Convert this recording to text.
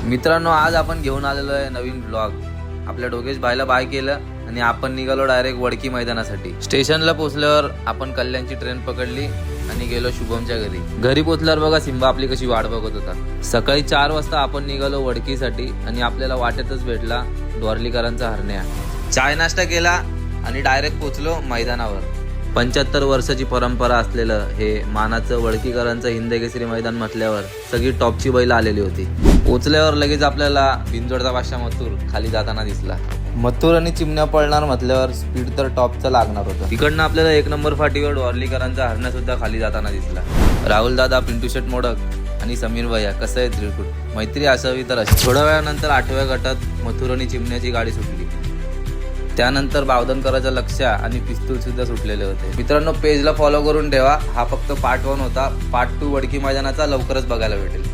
मित्रांनो, आज आपण घेऊन आलेलो आहे नवीन ब्लॉग। आपल्या डोगेश भाईला बाय केलं आणि आपण निघालो डायरेक्ट वडकी मैदानासाठी। स्टेशनला पोहोचल्यावर आपण कल्याणची ट्रेन पकडली आणि गेलो शुभमच्या घरी। घरी पोहोचल्यावर बघा सिम्बा आपली कशी वाट बघत होता। सकाळी 4 वाजता आपण निघालो वडकीसाठी आणि आपल्याला वाटेतच भेटला डोरलीकरांचा हरण्या। चाय नाश्ता केला आणि डायरेक्ट पोहोचलो मैदानावर। 75 वर्षाची परंपरा असलेलं हे मानाचं वडकीकरांचं हिंदकेसरी मैदान म्हटल्यावर सगळी टॉपची बैल आलेली होती। पोचल्यावर लगेच आपल्याला बिंजोडचा बादशाह मथुर खाली जाताना दिसला। मथुर आणि चिमण्या पळणार म्हटल्यावर स्पीड तर टॉपचा लागणार होता। तिकडनं आपल्याला 1 नंबर फाटीवर डोरलीकरांचा हरण्या सुद्धा खाली जाताना दिसला। राहुल दादा, पिंटू शेट मोडक आणि समीर भैया कसं आहे त्रिकुट मैत्री असावी तर अशी। थोड्या वेळानंतर 8व्या गटात मथुर आणि चिमण्याची गाडी सुटली। त्यानंतर बावधनकरांचं लक्ष आणि पिस्तूल सुद्धा सुटलेले होते। मित्रांनो, पेजला फॉलो करून ठेवा। हा फक्त पार्ट 1 होता। पार्ट 2 वडकी मैदानाचा लवकरच बघायला भेटेल।